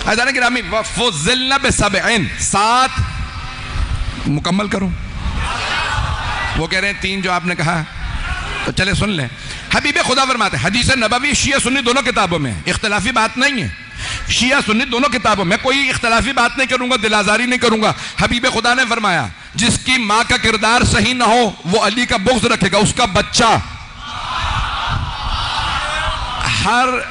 عزیزان گرامی وَفُضِّلْنَ بِسَبْعٍ 7 مکمل کروں. وہ کہہ رہے ہیں 3 جو آپ نے کہا تو چلے سن لیں. حبیب خدا فرماتے ہیں حدیث نبوی شیعہ سنی دونوں کتابوں میں اختلافی بات نہیں ہے. شیعہ سنی دونوں کتابوں میں کوئی اختلافی بات نہیں کروں گا, دل آزاری نہیں کروں گا. حبیب خدا نے فرمایا جس کی ماں کا کردار صحیح نہ ہو وہ علی کا بغض رکھے گا, اس کا بچہ.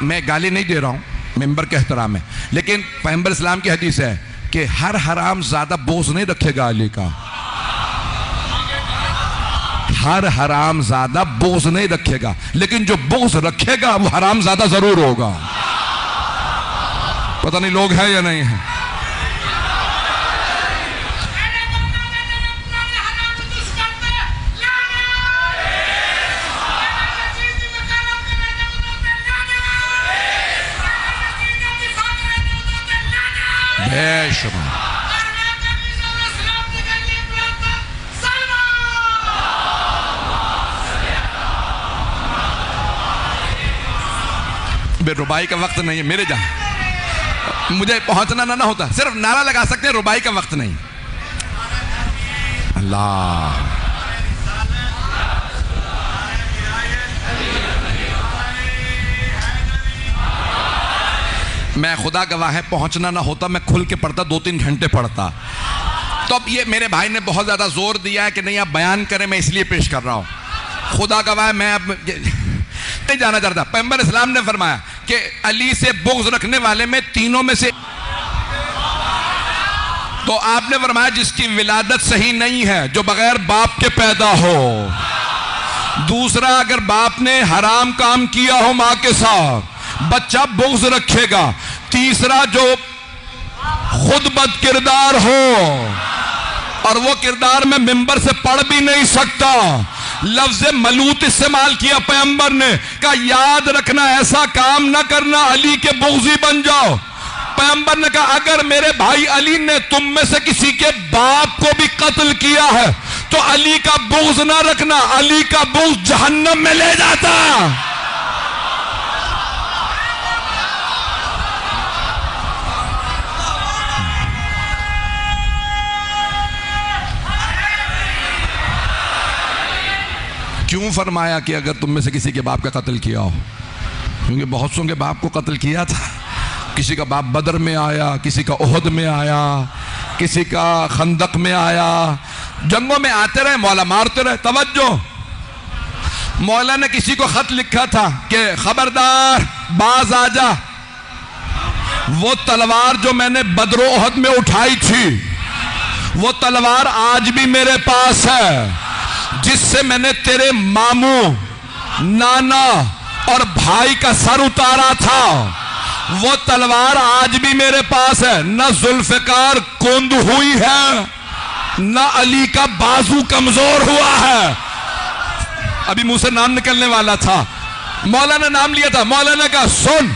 میں گالی نہیں دے رہا ہوں, ممبر کے احترام ہے, لیکن پیغمبر اسلام کی حدیث ہے کہ ہر حرام زیادہ بغض نہیں رکھے گا علی کا. ہر حرام زیادہ بغض نہیں رکھے گا, لیکن جو بغض رکھے گا وہ حرام زیادہ ضرور ہوگا. پتہ نہیں لوگ ہیں یا نہیں ہیں. بے شمار بے ربائی کا وقت نہیں ہے میرے جہاں, مجھے پہنچنا نہ ہوتا, صرف نعرہ لگا سکتے ہیں, ربائی کا وقت نہیں. اللہ میں خدا گواہ ہے پہنچنا نہ ہوتا میں کھل کے پڑھتا 2-3 گھنٹے پڑھتا. تو اب یہ میرے بھائی نے بہت زیادہ زور دیا ہے کہ نہیں آپ بیان کریں, میں اس لیے پیش کر رہا ہوں. خدا گواہ ہے میں اب نہیں جانا چاہتا. پیغمبر اسلام نے فرمایا کہ علی سے بغض رکھنے والے میں تینوں میں سے, تو آپ نے فرمایا جس کی ولادت صحیح نہیں ہے, جو بغیر باپ کے پیدا ہو. دوسرا اگر باپ نے حرام کام کیا ہو ماں کے ساتھ, بچہ بغض رکھے گا. تیسرا جو خود بد کردار ہو اور وہ کردار میں ممبر سے پڑھ بھی نہیں سکتا. لفظ ملوت استعمال کیا پیغمبر نے, کہا یاد رکھنا ایسا کام نہ کرنا علی کے بغضی بن جاؤ. پیغمبر نے کہا اگر میرے بھائی علی نے تم میں سے کسی کے باپ کو بھی قتل کیا ہے تو علی کا بغض نہ رکھنا, علی کا بغض جہنم میں لے جاتا. کیوں فرمایا کہ اگر تم میں سے کسی کے باپ کا قتل کیا ہو؟ کیونکہ بہت سوں کے باپ کو قتل کیا تھا. کسی کا باپ بدر میں آیا, کسی کا احد میں آیا, کسی کا خندق میں آیا, جنگوں میں آتے رہے, مولا مارتے رہے. توجہ, مولا نے کسی کو خط لکھا تھا کہ خبردار باز آ جا, وہ تلوار جو میں نے بدر و احد میں اٹھائی تھی وہ تلوار آج بھی میرے پاس ہے, جس سے میں نے تیرے ماموں, نانا اور بھائی کا سر اتارا تھا, وہ تلوار آج بھی میرے پاس ہے. نہ ذوالفقار کند ہوئی ہے, نہ علی کا بازو کمزور ہوا ہے. ابھی منہ سے نام نکلنے والا تھا, مولا نے نام لیا تھا. مولا نے کہا سن,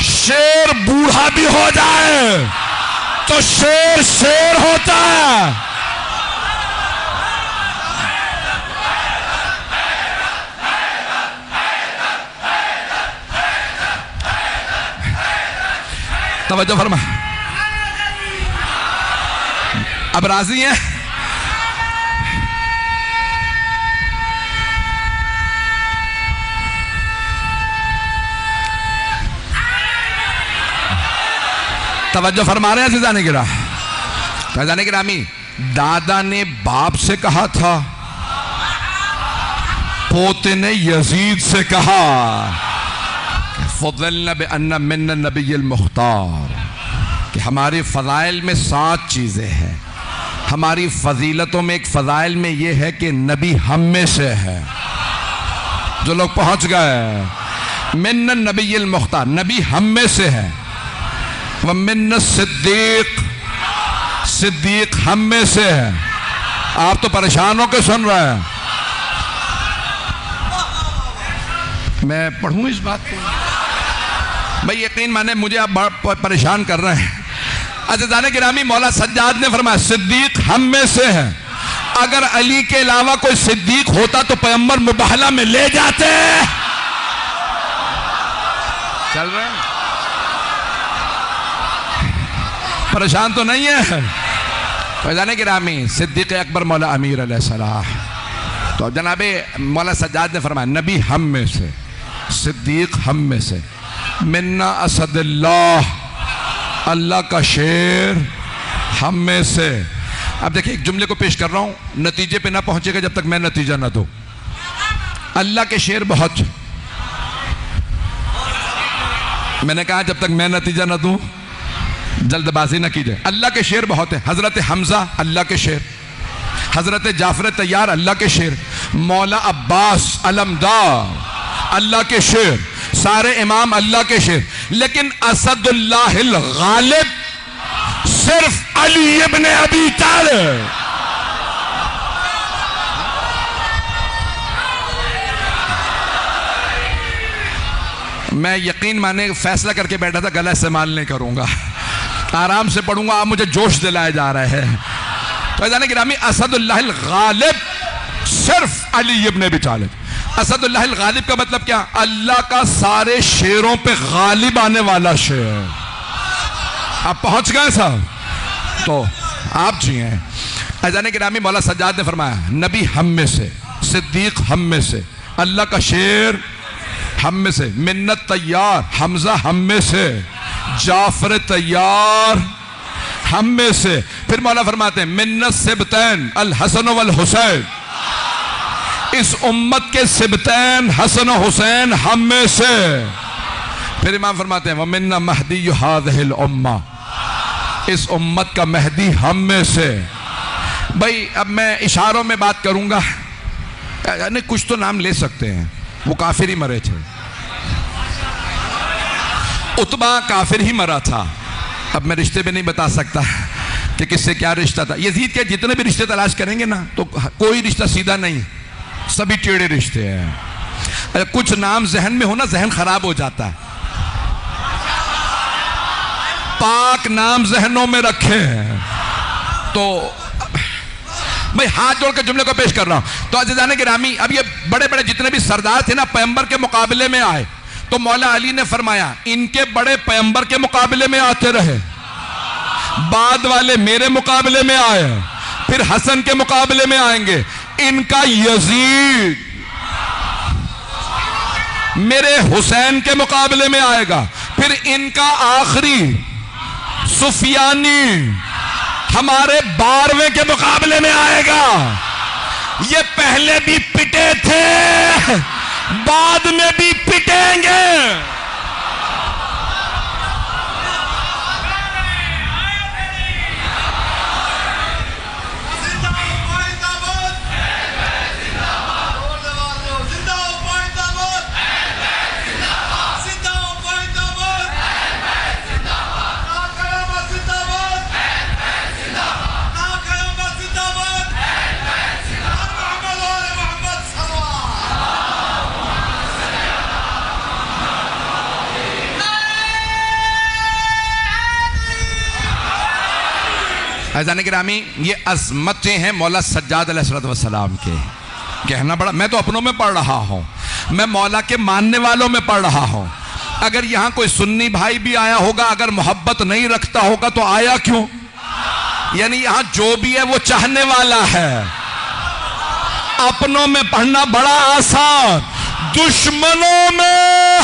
شیر بوڑھا بھی ہو جائے تو شیر شیر ہوتا ہے. توجہ فرما, اب راضی ہیں؟ توجہ فرما رہے ہیں عزیزان گرامی. عزیزان گرامی, دادا نے باپ سے کہا تھا, پوتے نے یزید سے کہا فضلنا بأن من النبی المختار, کہ ہماری فضائل میں 7 چیزیں ہیں. ہماری فضیلتوں میں ایک فضائل میں یہ ہے کہ نبی ہم میں سے ہے. جو لوگ پہنچ گئے, من النبی المختار, نبی ہم میں سے ہے. ومن الصدیق, صدیق ہم میں سے ہے. آپ تو پریشان ہو کے سن رہے ہیں, میں پڑھوں اس بات کو بھائی, یقین مانے مجھے آپ پریشان کر رہے ہیں. عزیزان گرامی, مولا سجاد نے فرمایا صدیق ہم میں سے ہے. اگر علی کے علاوہ کوئی صدیق ہوتا تو پیغمبر مباہلہ میں لے جاتے. چل رہے ہیں پریشان تو نہیں ہے؟ فیضان گرامی صدیق اکبر مولا امیر علیہ السلام، تو جناب مولا سجاد نے فرمایا نبی ہم میں سے، صدیق ہم میں سے، منا اسد اللہ، اللہ کا شیر ہم میں سے۔ اب دیکھیں ایک جملے کو پیش کر رہا ہوں، نتیجے پہ نہ پہنچے گا جب تک میں نتیجہ نہ دوں۔ اللہ کے شیر بہت، میں نے کہا جب تک میں نتیجہ نہ دوں جلد بازی نہ کیجئے۔ اللہ کے شیر بہت ہیں، حضرت حمزہ اللہ کے شیر، حضرت جعفر طیار اللہ کے شیر، مولا عباس علمدار اللہ کے شیر، سارے امام اللہ کے شیر، لیکن اسد اللہ الغالب صرف علی ابن ابی طالب۔ میں یقین مانے فیصلہ کر کے بیٹھا تھا گلا استعمال نہیں کروں گا، آرام سے پڑھوں گا، آپ مجھے جوش دلائے جا رہے ہیں۔ فیضان گرامی اسد اللہ الغالب صرف علی ابن ابی طالب۔ اسد اللہ الغالب کا مطلب کیا؟ اللہ کا سارے شیروں پہ غالب آنے والا شیر۔ آپ پہنچ گئے صاحب؟ تو آپ جی ہیں۔ فیضان گرامی مولا سجاد نے فرمایا نبی ہم میں سے، صدیق ہم میں سے، اللہ کا شیر ہم میں سے، منت طیار حمزہ ہم میں سے، جعفر طیار ہم میں سے۔ پھر مولا فرماتے ہیں منت سبتین الحسن والحسین، اس امت کے سبتین حسن و حسین ہم میں سے۔ پھر امام فرماتے ہیں وَمِنَّ مَهْدِيُّ هَذِهِ الْأُمَّةِ، اس امت کا مہدی ہم میں سے۔ بھائی اب میں اشاروں میں بات کروں گا، یعنی کچھ تو نام لے سکتے ہیں، وہ کافر ہی مرے تھے، عتبہ کافر ہی مرا تھا۔ اب میں رشتے بھی نہیں بتا سکتا کہ کس سے کیا رشتہ تھا۔ یزید کے جتنے بھی رشتے تلاش کریں گے نا تو کوئی رشتہ سیدھا نہیں، سبھی ٹیڑے رشتے ہیں۔ کچھ نام ذہن میں ہونا ذہن خراب ہو جاتا ہے، پاک نام ذہنوں میں رکھے ہیں۔ تو میں ہاتھ جوڑ کے جملے کو پیش کر رہا ہوں۔ تو عزیزان گرامی اب یہ بڑے بڑے جتنے بھی سردار تھے نا پیغمبر کے مقابلے میں آئے، تو مولا علی نے فرمایا ان کے بڑے پیغمبر کے مقابلے میں آتے رہے، بعد والے میرے مقابلے میں آئے، پھر حسن کے مقابلے میں آئیں گے، ان کا یزید میرے حسین کے مقابلے میں آئے گا، پھر ان کا آخری سفیانی ہمارے 12ویں کے مقابلے میں آئے گا۔ یہ پہلے بھی پٹے تھے، بعد میں بھی پٹیں گے۔ عزیزان گرامی یہ عظمتیں ہیں مولا سجاد علیہ السلام کے، کہنا بڑا، میں تو اپنوں میں پڑھ رہا ہوں، میں مولا کے ماننے والوں میں پڑھ رہا ہوں۔ اگر یہاں کوئی سنی بھائی بھی آیا ہوگا اگر محبت نہیں رکھتا ہوگا تو آیا کیوں؟ یعنی یہاں جو بھی ہے وہ چاہنے والا ہے۔ اپنوں میں پڑھنا بڑا آسان، دشمنوں میں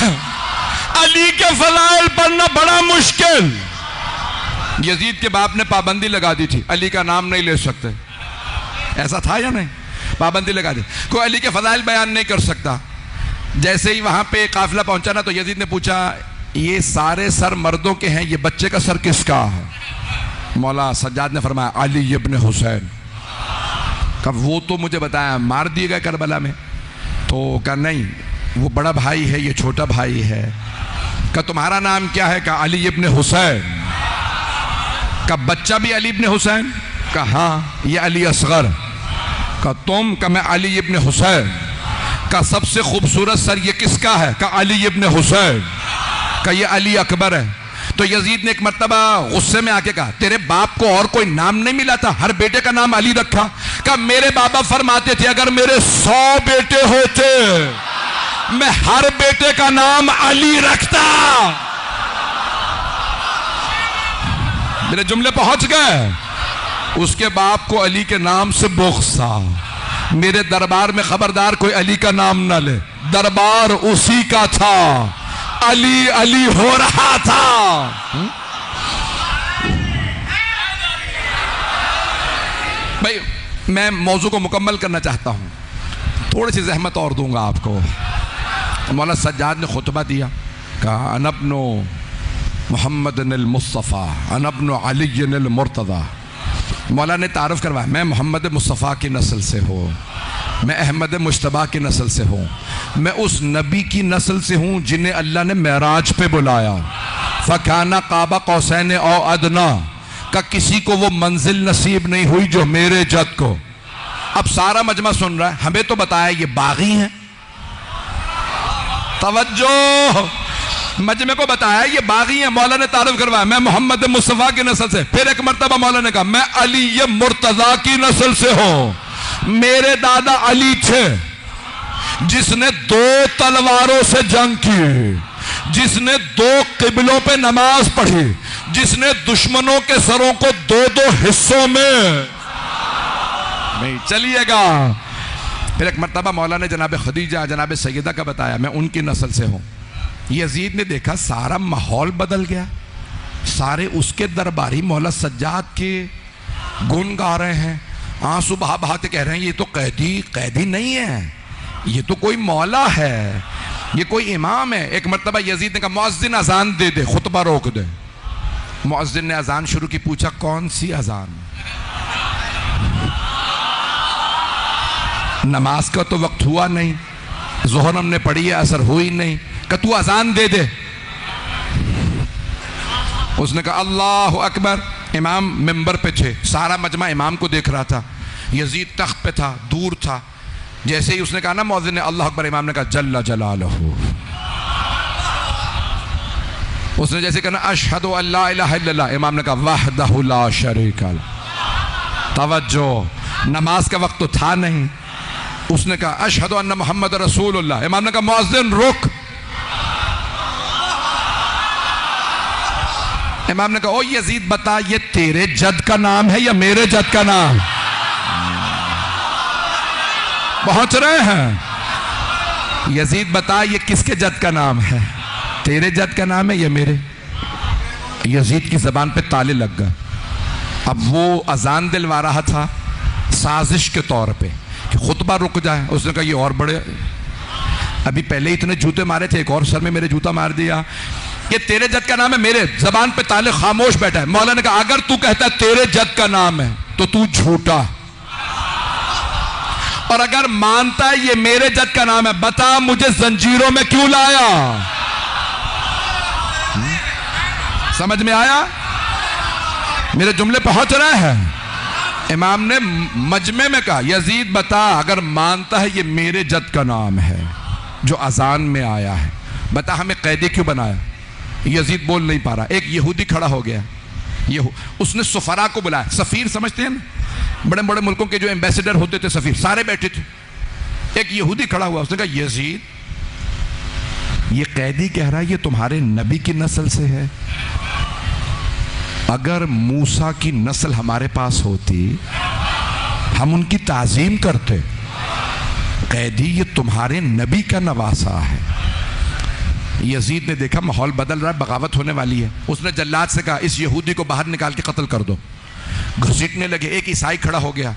علی کے فضائل پڑھنا بڑا مشکل۔ یزید کے باپ نے پابندی لگا دی تھی علی کا نام نہیں لے سکتے، ایسا تھا یا نہیں؟ پابندی لگا دی، کوئی علی کے فضائل بیان نہیں کر سکتا۔ جیسے ہی وہاں پہ قافلہ پہنچا نا تو یزید نے پوچھا یہ سارے سر مردوں کے ہیں، یہ بچے کا سر کس کا ہے؟ مولا سجاد نے فرمایا علی ابن حسین۔ کہا وہ تو مجھے بتایا مار دیے گئے کربلا میں، تو کہا نہیں وہ بڑا بھائی ہے یہ چھوٹا بھائی ہے۔ کہا تمہارا نام کیا ہے؟ کہا علی ابن حسین۔ کہا بچہ بھی علی ابن حسین؟ کہا ہاں یہ علی اصغر۔ کہا تم؟ کہا میں علی ابن حسین۔ کہا سب سے خوبصورت سر یہ کس کا ہے؟ کہا علی ابن حسین۔ کہا یہ علی اکبر ہے۔ تو یزید نے ایک مرتبہ غصے میں آ کے کہا تیرے باپ کو اور کوئی نام نہیں ملا تھا، ہر بیٹے کا نام علی رکھا؟ کہا میرے بابا فرماتے تھے اگر میرے 100 بیٹے ہوتے میں ہر بیٹے کا نام علی رکھتا۔ میرے جملے پہنچ گئے؟ اس کے باپ کو علی کے نام سے بغض تھا. میرے دربار میں خبردار کوئی علی کا نام نہ لے، دربار اسی کا تھا، علی علی ہو رہا تھا. بھائی میں موضوع کو مکمل کرنا چاہتا ہوں، تھوڑی سی زحمت اور دوں گا آپ کو. مولانا سجاد نے خطبہ دیا، کہا انا ابن محمد المصطفیٰ انا ابن علی المرتضیٰ. مولا نے تعارف کروایا، میں محمد مصطفیٰ کی نسل سے ہوں، میں احمد مجتبیٰ کی نسل سے ہوں، میں اس نبی کی نسل سے ہوں جنہیں اللہ نے معراج پہ بلایا. فَكَانَ قَابَ قَوْسَيْنِ أَوْ أَدْنَىٰ، کہ کسی کو وہ منزل نصیب نہیں ہوئی جو میرے جد کو. اب سارا مجمع سن رہا ہے، ہمیں تو بتایا یہ باغی ہیں. توجہ، مجمع کو بتایا یہ باغی ہیں. مولا نے تعارف کروایا، میں محمد مصطفیٰ کی نسل سے. پھر ایک مرتبہ مولا نے کہا میں علی مرتضیٰ کی نسل سے ہوں. میرے دادا علی تھے جس نے 2 تلواروں سے جنگ کی، جس نے 2 قبلوں پہ نماز پڑھی، جس نے دشمنوں کے سروں کو 2 حصوں میں نہیں. چلیے گا. پھر ایک مرتبہ مولا نے جناب خدیجہ جناب سیدہ کا بتایا، میں ان کی نسل سے ہوں. یزید نے دیکھا سارا ماحول بدل گیا، سارے اس کے درباری مولا سجاد کے گن گا رہے ہیں، آنسو بہا بہا کے کہہ رہے ہیں یہ تو قیدی نہیں ہے، یہ تو کوئی مولا ہے، یہ کوئی امام ہے. ایک مرتبہ یزید نے کہا مؤذن اذان دے دے، خطبہ روک دے. مؤذن نے اذان شروع کی. پوچھا کون سی اذان؟ نماز کا تو وقت ہوا نہیں، ظہر ہم نے پڑھی ہے، عصر ہوئی نہیں، کہ تو اذان دے دے. اس نے کہا اللہ اکبر. امام ممبر پہ تھے، سارا مجمع امام کو دیکھ رہا تھا، یزید تخت پہ تھا، دور تھا. جیسے ہی اس نے کہا نا مؤذن نے اللہ اکبر، امام نے کہا جل جلالہ. اس نے جیسے کہا نا اشہد ان لا الہ الا اللہ، امام نے کہا وحدہ لا شریک لہ. توجہ، نماز کا وقت تو تھا نہیں. اس نے کہا اشہد ان محمد رسول اللہ، امام نے کہا مؤذن رک. امام نے کہا او یزید بتا یہ تیرے جد کا نام ہے یا میرے جد کا نام؟ پہنچ رہے ہیں؟ یزید بتا یہ کس کے جد کا نام ہے، تیرے جد کا نام ہے یا میرے؟ یزید کی زبان پہ تالے لگ گئے. اب وہ اذان دلوا رہا تھا سازش کے طور پہ کہ خطبہ رک جائے. اس نے کہا یہ اور بڑے، ابھی پہلے اتنے جوتے مارے تھے، ایک اور سر میں میرے جوتا مار دیا. یہ تیرے جد کا نام ہے، میرے زبان پہ تالے. خاموش بیٹھا ہے. مولا نے کہا اگر تو کہتا ہے تیرے جد کا نام ہے تو تو جھوٹا، اور اگر مانتا ہے یہ میرے جد کا نام ہے بتا مجھے زنجیروں میں کیوں لایا؟ سمجھ میں آیا؟ میرے جملے پہنچ رہے ہیں؟ امام نے مجمع میں کہا یزید بتا اگر مانتا ہے یہ میرے جد کا نام ہے جو اذان میں آیا ہے، بتا ہمیں قیدی کیوں بنایا؟ یزید بول نہیں پا رہا. ایک یہودی کھڑا ہو گیا، اس نے سفراء کو بلایا. سفیر سمجھتے ہیں نا، بڑے بڑے ملکوں کے جو ایمبیسڈر ہوتے تھے سفیر، سارے بیٹھے تھے. ایک یہودی کھڑا ہوا، اس نے کہا یزید یہ قیدی کہہ رہا ہے یہ تمہارے نبی کی نسل سے ہے. اگر موسیٰ کی نسل ہمارے پاس ہوتی ہم ان کی تعظیم کرتے. قیدی یہ تمہارے نبی کا نواسہ ہے. یزید نے دیکھا ماحول بدل رہا ہے، بغاوت ہونے والی ہے. اس نے جلاد سے کہا اس یہودی کو باہر نکال کے قتل کر دو. گھسیٹنے لگے. ایک عیسائی کھڑا ہو گیا،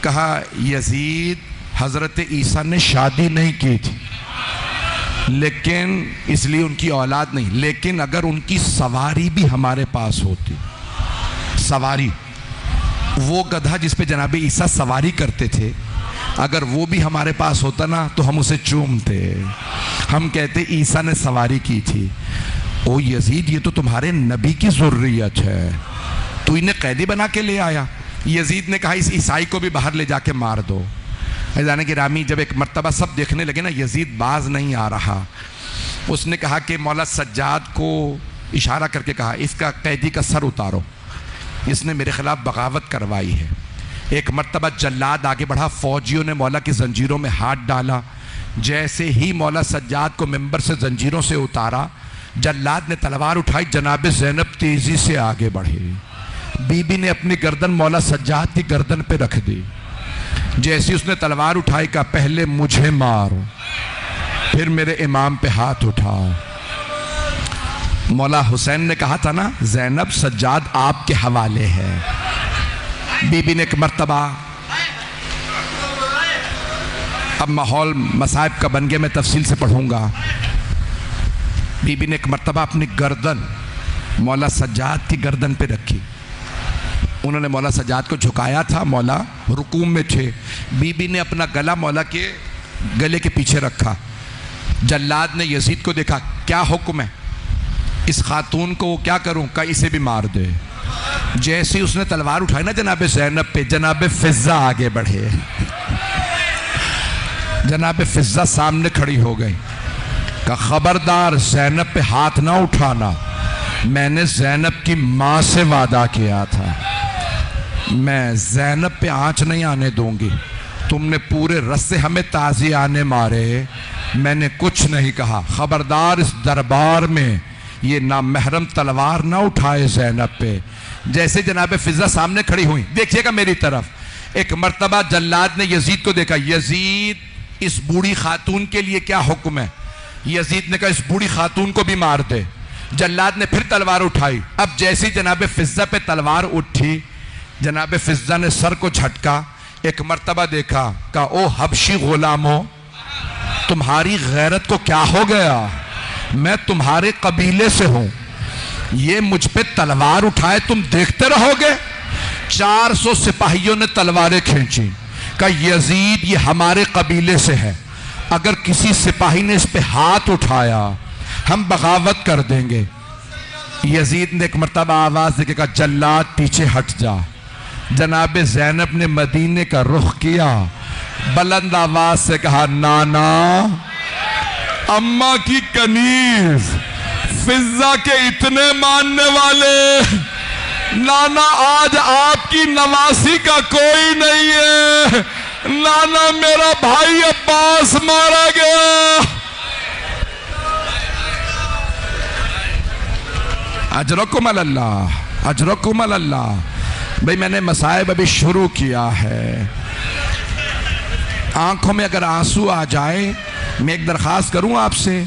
کہا یزید حضرت عیسیٰ نے شادی نہیں کی تھی لیکن اس لیے ان کی اولاد نہیں، لیکن اگر ان کی سواری بھی ہمارے پاس ہوتی، سواری وہ گدھا جس پہ جناب عیسیٰ سواری کرتے تھے، اگر وہ بھی ہمارے پاس ہوتا نا تو ہم اسے چومتے، ہم کہتے عیسیٰ نے سواری کی تھی. او یزید یہ تو تمہارے نبی کی ذریت ہے، تو انہیں قیدی بنا کے لے آیا. یزید نے کہا اس عیسائی کو بھی باہر لے جا کے مار دو. عزیزان گرامی جب ایک مرتبہ سب دیکھنے لگے نا یزید باز نہیں آ رہا، اس نے کہا کہ مولا سجاد کو اشارہ کر کے کہا اس کا قیدی کا سر اتارو، اس نے میرے خلاف بغاوت کروائی ہے. ایک مرتبہ جلاد آگے بڑھا، فوجیوں نے مولا کی زنجیروں میں ہاتھ ڈالا. جیسے ہی مولا سجاد کو ممبر سے زنجیروں سے اتارا، جلاد نے تلوار اٹھائی، جناب زینب تیزی سے آگے بڑھے. بی بی نے اپنی گردن مولا سجاد کی گردن پہ رکھ دی. جیسی اس نے تلوار اٹھائی کہا پہلے مجھے مار پھر میرے امام پہ ہاتھ اٹھا. مولا حسین نے کہا تھا نا زینب سجاد آپ کے حوالے ہے. بی بی نے ایک مرتبہ، اب ماحول مصائب کا بن گیا میں تفصیل سے پڑھوں گا، بی بی نے ایک مرتبہ اپنی گردن مولا سجاد کی گردن پہ رکھی. انہوں نے مولا سجاد کو جھکایا تھا، مولا رکوع میں تھے. بی بی نے اپنا گلا مولا کے گلے کے پیچھے رکھا. جلاد نے یزید کو دیکھا، کیا حکم ہے اس خاتون کو کیا کروں؟ کہ اسے بھی مار دے. جیسے اس نے تلوار اٹھائی نا جناب زینب پہ، جناب فضہ آگے بڑھے. جناب فضہ سامنے کھڑی ہو گئی، کہ خبردار زینب پہ ہاتھ نہ اٹھانا، میں نے زینب کی ماں سے وعدہ کیا تھا، میں زینب پہ آنچ نہیں آنے دوں گی. تم نے پورے رستے ہمیں تازیانے مارے، میں نے کچھ نہیں کہا. خبردار اس دربار میں یہ نامحرم تلوار نہ اٹھائے زینب پہ. جیسے جناب فضہ سامنے کھڑی ہوئی، دیکھیے گا میری طرف. ایک مرتبہ جلاد نے یزید کو دیکھا، یزید اس بوڑھی خاتون کے لیے کیا حکم ہے؟ یزید نے کہا اس بوڑھی خاتون کو بھی مار دے. جلاد نے پھر تلوار اٹھائی. اب جیسی جناب فضہ پہ تلوار اٹھی، جناب فضہ نے سر کو جھٹکا. ایک مرتبہ دیکھا، کہا او حبشی غلاموں، تمہاری غیرت کو کیا ہو گیا؟ میں تمہارے قبیلے سے ہوں، یہ مجھ پہ تلوار اٹھائے تم دیکھتے رہو گے؟ 400 سپاہیوں نے تلواریں کھینچی. کہا یزید یہ ہمارے قبیلے سے ہے، اگر کسی سپاہی نے اس پہ ہاتھ اٹھایا ہم بغاوت کر دیں گے. یزید نے ایک مرتبہ آواز دے کے کہا جلاد پیچھے ہٹ جا. جناب زینب نے مدینے کا رخ کیا، بلند آواز سے کہا نانا، اماں کی کنیز، فضہ کے اتنے ماننے والے، نانا آج آپ کی نواسی کا کوئی نہیں ہے. نانا میرا بھائی عباس مارا گیا. اجرکم اللہ، اجرکم اللہ. بھئی میں نے مصائب ابھی شروع کیا ہے. آنکھوں میں اگر آنسو آ جائے، میں ایک درخواست کروں آپ سے،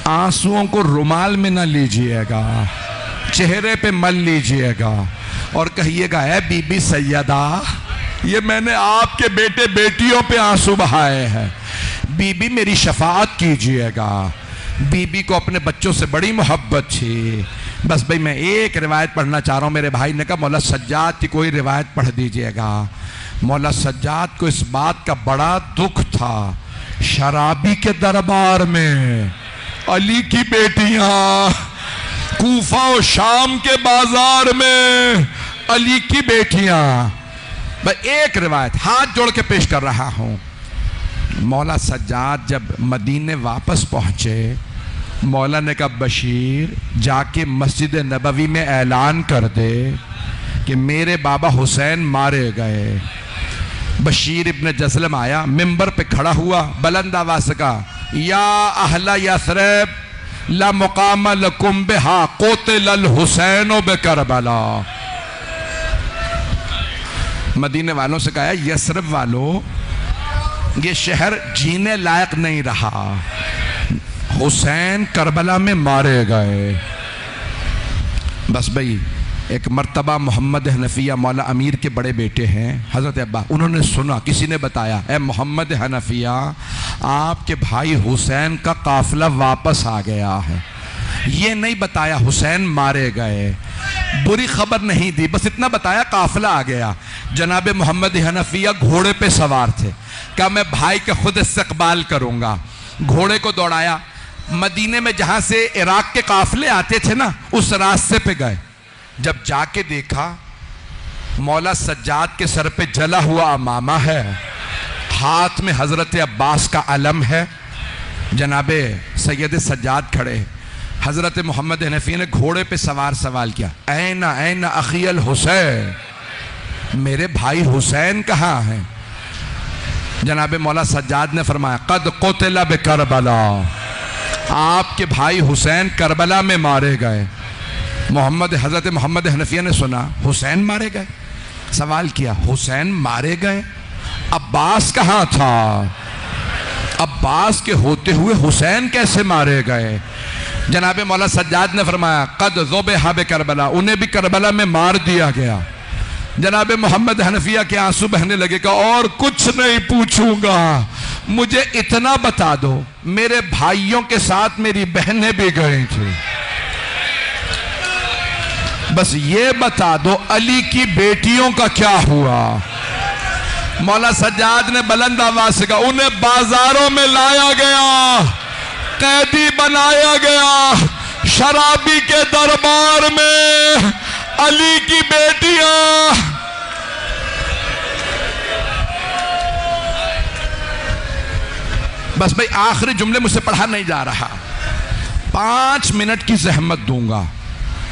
آنسوؤں کو رومال میں نہ لیجئے گا، چہرے پہ مل لیجئے گا اور کہیے گا اے بی بی سیدہ، یہ میں نے آپ کے بیٹے بیٹیوں پہ آنسو بہائے ہیں، بی بی میری شفاعت کیجئے گا. بی بی کو اپنے بچوں سے بڑی محبت تھی. بس بھئی میں ایک روایت پڑھنا چاہ رہا ہوں. میرے بھائی نے کہا مولا سجاد کی کوئی روایت پڑھ دیجئے گا. مولا سجاد کو اس بات کا بڑا دکھ تھا، شرابی کے دربار میں علی کی بیٹیاں، کوفہ و شام کے بازار میں علی کی بیٹیاں. بھئی ایک روایت ہاتھ جوڑ کے پیش کر رہا ہوں. مولا سجاد جب مدینے واپس پہنچے، مولا نے کہا بشیر جا کے مسجد نبوی میں اعلان کر دے کہ میرے بابا حسین مارے گئے. بشیر ابن جسلم آیا، ممبر پہ کھڑا ہوا، بلند آواز سے کہا یا اہل یثرب لا مقام لکم بہا قتل الحسین بکربلا. مدینے والوں سے کہا یثرب والوں، یہ شہر جینے لائق نہیں رہا، حسین کربلا میں مارے گئے. بس بھئی ایک مرتبہ محمد حنفیہ مولا امیر کے بڑے بیٹے ہیں حضرت ابا، انہوں نے سنا، کسی نے بتایا اے محمد حنفیہ آپ کے بھائی حسین کا قافلہ واپس آ گیا ہے. یہ نہیں بتایا حسین مارے گئے، بری خبر نہیں دی، بس اتنا بتایا قافلہ آ گیا. جناب محمد حنفیہ گھوڑے پہ سوار تھے، کہا میں بھائی کا خود استقبال کروں گا. گھوڑے کو دوڑایا، مدینے میں جہاں سے عراق کے قافلے آتے تھے نا اس راستے پہ گئے. جب جا کے دیکھا مولا سجاد کے سر پہ جلا ہوا امامہ ہے، ہاتھ میں حضرت عباس کا علم ہے، جناب سید سجاد کھڑے. حضرت محمد حنفی نے گھوڑے پہ سوال کیا این این اخی الحسین، میرے بھائی حسین کہاں ہیں؟ جناب مولا سجاد نے فرمایا قد قتل بکربلا، آپ کے بھائی حسین کربلا میں مارے گئے. حضرت محمد حنفیہ نے سنا حسین مارے گئے. سوال کیا حسین مارے گئے؟ عباس کہاں تھا؟ عباس کے ہوتے ہوئے حسین کیسے مارے گئے؟ جناب مولا سجاد نے فرمایا قد ذبح بکربلا، انہیں بھی کربلا میں مار دیا گیا. جناب محمد حنفیہ کے آنسو بہنے لگے کہ اور کچھ نہیں پوچھوں گا، مجھے اتنا بتا دو میرے بھائیوں کے ساتھ میری بہنیں بھی گئی تھی، بس یہ بتا دو علی کی بیٹیوں کا کیا ہوا؟ مولا سجاد نے بلند آواز سے کہا انہیں بازاروں میں لایا گیا، قیدی بنایا گیا، شرابی کے دربار میں علی کی بیٹیاں. بس بھئی آخری جملے مجھ سے پڑھا نہیں جا رہا، 5 منٹ کی زحمت دوں گا.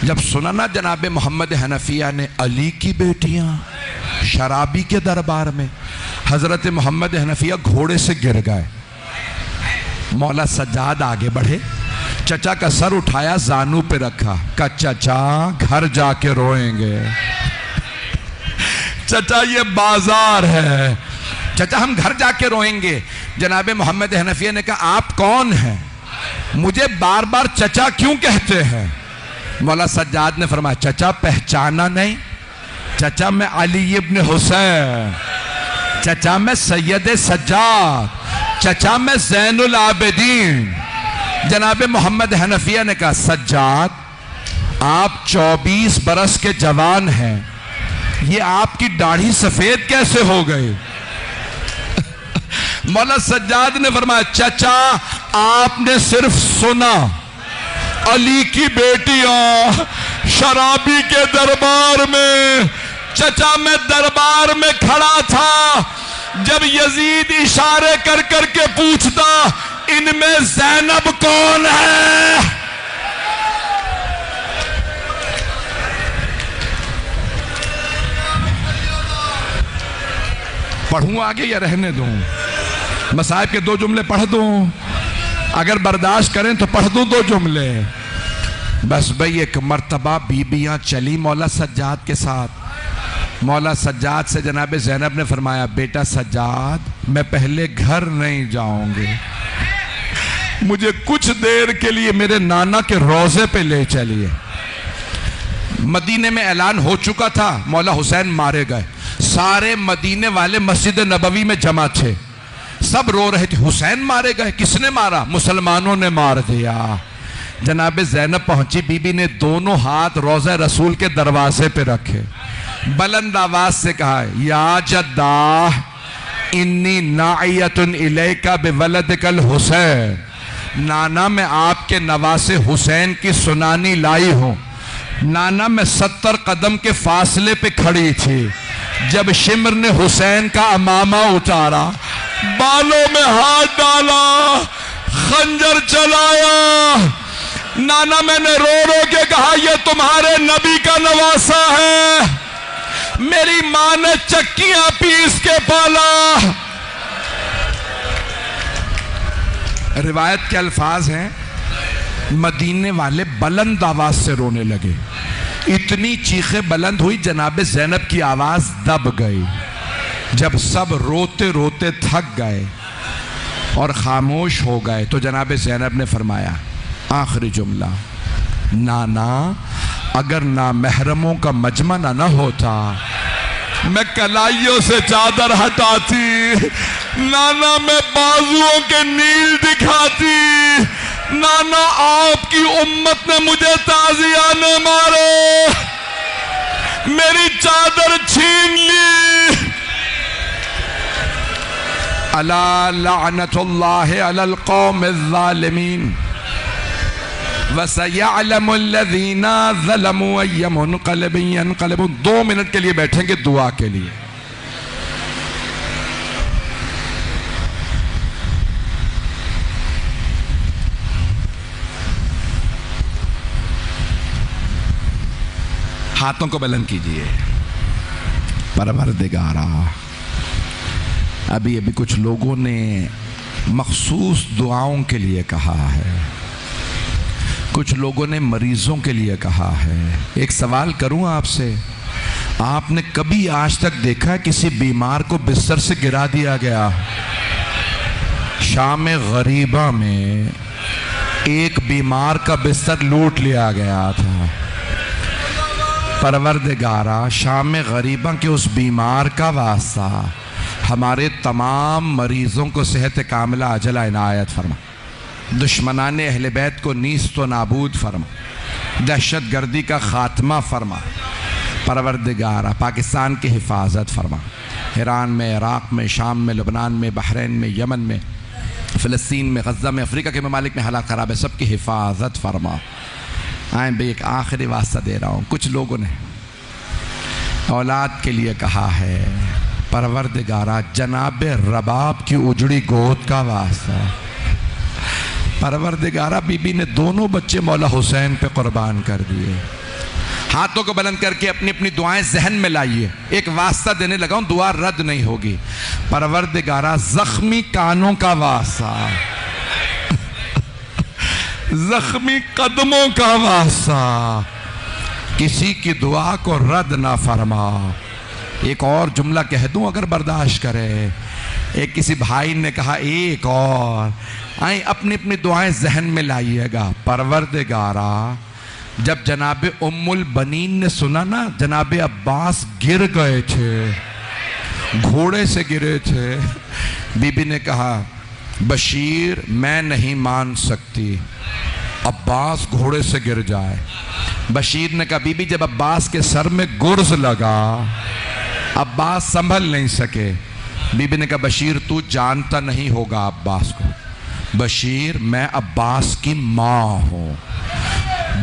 جب سنا نا جناب محمد حنفیہ نے علی کی بیٹیاں شرابی کے دربار میں، حضرت محمد حنفیہ گھوڑے سے گر گئے. مولا سجاد آگے بڑھے، چچا کا سر اٹھایا زانو پہ رکھا، کہا چچا گھر جا کے روئیں گے، چچا یہ بازار ہے، چچا ہم گھر جا کے روئیں گے. جناب محمد حنفیہ نے کہا آپ کون ہیں؟ مجھے بار بار چچا کیوں کہتے ہیں؟ مولا سجاد نے فرمایا چچا پہچانا نہیں؟ چچا میں علی ابن حسین، چچا میں سید سجاد، چچا میں زین العابدین. جناب محمد حنفیہ نے کہا سجاد آپ 24 برس کے جوان ہیں، یہ آپ کی داڑھی سفید کیسے ہو گئی؟ مولا سجاد نے فرمایا چچا آپ نے صرف سنا علی کی بیٹیاں شرابی کے دربار میں. چچا میں دربار میں کھڑا تھا جب یزید اشارے کر کر کے پوچھتا ان میں زینب کون ہے؟ پڑھوں آگے یا رہنے دوں؟ مصائب کے 2 جملے پڑھ دوں، اگر برداشت کریں تو پڑھ دوں 2 جملے. بس بھئی ایک مرتبہ بیبیاں چلی مولا سجاد کے ساتھ. مولا سجاد سے جناب زینب نے فرمایا بیٹا سجاد میں پہلے گھر نہیں جاؤں گی، مجھے کچھ دیر کے لیے میرے نانا کے روضے پہ لے چلیے. مدینے میں اعلان ہو چکا تھا مولا حسین مارے گئے، سارے مدینے والے مسجد نبوی میں جمع تھے، سب رو رہے تھے حسین مارے گئے. کس نے مارا؟ مسلمانوں نے مار دیا. جناب زینب پہنچی، بی بی نے دونوں ہاتھ روضہ رسول کے دروازے پہ رکھے، بلند آواز سے کہا یا جدہ انی ناعیت الیک بولدک الحسین، نانا میں آپ کے نواسے حسین کی سنانی لائی ہوں. نانا میں 70 قدم کے فاصلے پہ کھڑی تھی جب شمر نے حسین کا امامہ اتارا، بالوں میں ہاتھ ڈالا، خنجر چلایا. نانا میں نے رو رو کے کہا یہ تمہارے نبی کا نواسا ہے، میری ماں نے چکیاں پیس کے پالا. روایت کے الفاظ ہیں مدینے والے بلند آواز سے رونے لگے، اتنی چیخیں بلند ہوئی جناب زینب کی آواز دب گئی. جب سب روتے روتے تھک گئے اور خاموش ہو گئے تو جناب زینب نے فرمایا آخری جملہ، نانا اگر نامحرموں کا مجمع نہ ہوتا میں کلائیوں سے چادر ہٹاتی، نانا میں بازوؤں کے نیل دکھاتی، نانا آپ کی امت نے مجھے تازیانے مارے، میری چادر چھین لی. الا لعنت اللہ علی القوم الظالمین وَسَيَعْلَمُ الَّذِينَ ظَلَمُوا أَيَّ مُنْقَلِبٍ يَنْقَلِبُونَ. 2 منٹ کے لیے بیٹھیں گے دعا کے لیے. ہاتھوں کو بلند کیجئے. پروردگارا ابھی کچھ لوگوں نے مخصوص دعاؤں کے لیے کہا ہے، کچھ لوگوں نے مریضوں کے لیے کہا ہے. ایک سوال کروں آپ سے، آپ نے کبھی آج تک دیکھا کسی بیمار کو بستر سے گرا دیا گیا؟ شام غریبہ میں ایک بیمار کا بستر لوٹ لیا گیا تھا. پروردگارہ شام غریبہ کے اس بیمار کا واسطہ ہمارے تمام مریضوں کو صحت کاملہ عاجلہ عنایت فرما. دشمنان اہل بیت کو نیست و نابود فرما. دہشت گردی کا خاتمہ فرما. پروردگارہ پاکستان کی حفاظت فرما. ایران میں، عراق میں، شام میں، لبنان میں، بحرین میں، یمن میں، فلسطین میں، غزہ میں، افریقہ کے ممالک میں حالات خراب ہے، سب کی حفاظت فرما. آئیں بھئی ایک آخری واسطہ دے رہا ہوں. کچھ لوگوں نے اولاد کے لیے کہا ہے، پروردگارہ جناب رباب کی اجڑی گود کا واسطہ. پروردگارہ بی بی نے دونوں بچے مولا حسین پہ قربان کر دیے. ہاتھوں کو بلند کر کے اپنی اپنی دعائیں ذہن میں لائیے. ایک واسطہ دینے لگا ہوں، دعا رد نہیں ہوگی. پروردگارہ زخمی کانوں کا واسطہ، زخمی قدموں کا واسطہ، کسی کی دعا کو رد نہ فرما. ایک اور جملہ کہہ دوں اگر برداشت کرے. ایک کسی بھائی نے کہا ایک اور. آئیں اپنی اپنی دعائیں ذہن میں لائیے گا. پروردگارہ جب جناب ام البنین نے سنا نا جناب عباس گر گئے تھے، گھوڑے سے گرے تھے، بی بی نے کہا بشیر میں نہیں مان سکتی عباس گھوڑے سے گر جائے. بشیر نے کہا بی بی جب عباس کے سر میں گرز لگا عباس سنبھل نہیں سکے. بی بی نے کہا بشیر تو جانتا نہیں ہوگا عباس کو. بشیر میں عباس کی ماں ہوں.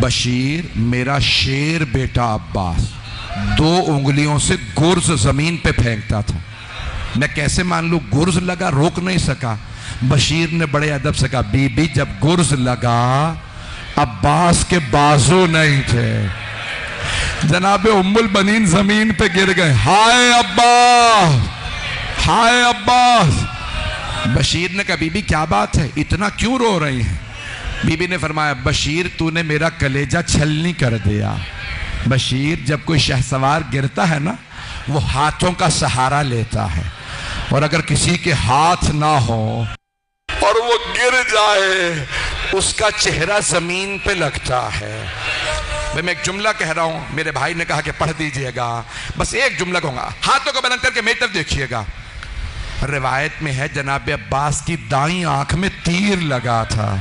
بشیر میرا شیر بیٹا عباس 2 انگلیوں سے گرز زمین پہ پھینکتا تھا. میں کیسے مان لوں؟ گرز لگا، روک نہیں سکا. بشیر نے بڑے ادب سے کہا بی بی جب گرز لگا عباس کے بازو نہیں تھے. جناب ام البنین زمین پہ گر گئے. ہائے عباس، ہائے عباس. بشیر نے کہا بی بی کیا بات ہے، اتنا کیوں رو رہی ہیں؟ بی بی نے فرمایا بشیر تو نے میرا کلیجہ چھلنی کر دیا. بشیر جب کوئی شہسوار گرتا ہے نا وہ ہاتھوں کا سہارا لیتا ہے، اور اگر کسی کے ہاتھ نہ ہو اور وہ گر جائے اس کا چہرہ زمین پہ لگتا ہے. میں ایک جملہ کہہ رہا ہوں، میرے بھائی نے کہا کہ پڑھ دیجئے گا، بس ایک جملہ کہوں گا، ہاتھوں کو بلند کر کے میری طرف دیکھیے گا. روایت میں ہے جناب عباس کی دائیں آنکھ میں تیر لگا تھا.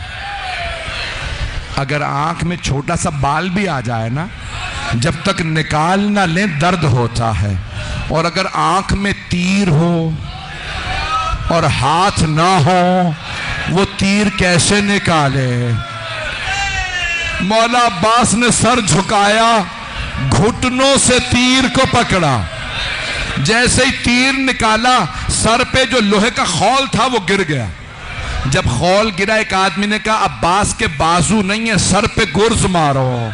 اگر آنکھ میں چھوٹا سا بال بھی آ جائے نا جب تک نکال نہ لیں درد ہوتا ہے، اور اگر آنکھ میں تیر ہو اور ہاتھ نہ ہو وہ تیر کیسے نکالے؟ مولا عباس نے سر جھکایا، گھٹنوں سے تیر کو پکڑا. جیسے ہی تیر نکالا سر پہ جو لوہے کا خول تھا وہ گر گیا. جب خول گرا ایک آدمی نے کہا عباس کے بازو نہیں ہے، سر پہ گرز مارو.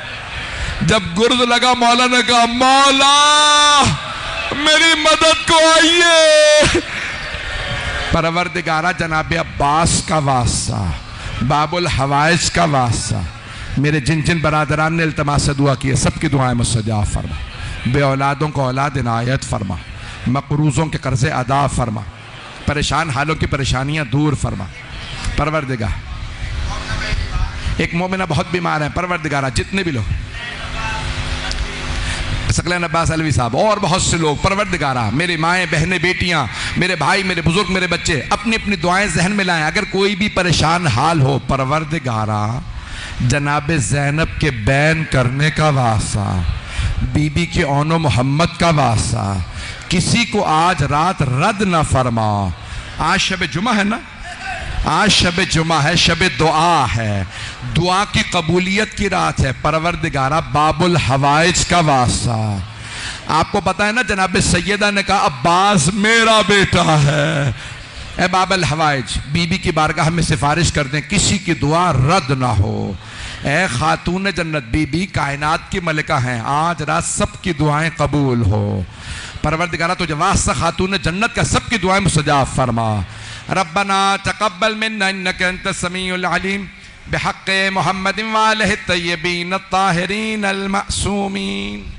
جب گرز لگا مولا نے کہا مولا میری مدد کو آئیے. پروردگارہ جناب عباس کا واسطہ، باب الحوائج کا واسطہ، میرے جن جن برادران نے التماس سے دعا کی ہے سب کی دعائیں مستجاب فرما. بے اولادوں کو اولاد عنایت فرما. مقروضوں کے قرض ادا فرما. پریشان حالوں کی پریشانیاں دور فرما. پروردگار ایک مومنہ بہت بیمار ہے، پروردگارہ جتنے بھی لوگ، ثقلین عباس علوی صاحب اور بہت سے لوگ، پروردگارہ میرے مائیں بہنیں بیٹیاں، میرے بھائی، میرے بزرگ، میرے بچے اپنی اپنی دعائیں ذہن میں لائیں. اگر کوئی بھی پریشان حال ہو پروردگارہ جناب زینب کے بین کرنے کا واسطہ، بی بی کے اون و محمد کا واسطہ، کسی کو آج رات رد نہ فرما. آج شب جمعہ ہے نا، آج شب جمعہ ہے، شب دعا ہے، دعا کی قبولیت کی رات ہے. پروردگارہ باب الحوائج کا واسطہ، آپ کو پتا ہے نا جناب سیدہ نے کہا عباس میرا بیٹا ہے. اے باب الحوائج بی بی کی بارگاہ میں سفارش کر دیں کسی کی دعا رد نہ ہو. اے خاتون جنت بی بی کائنات کی ملکہ ہیں، آج رات سب کی دعائیں قبول ہو. پروردگارہ تجھے واسطہ خاتون جنت کا سب کی دعائیں مستجاب فرما. ربنا تقبل منا انك انت السميع العليم بحق محمد وآلہ الطیبین الطاہرین المعصومین.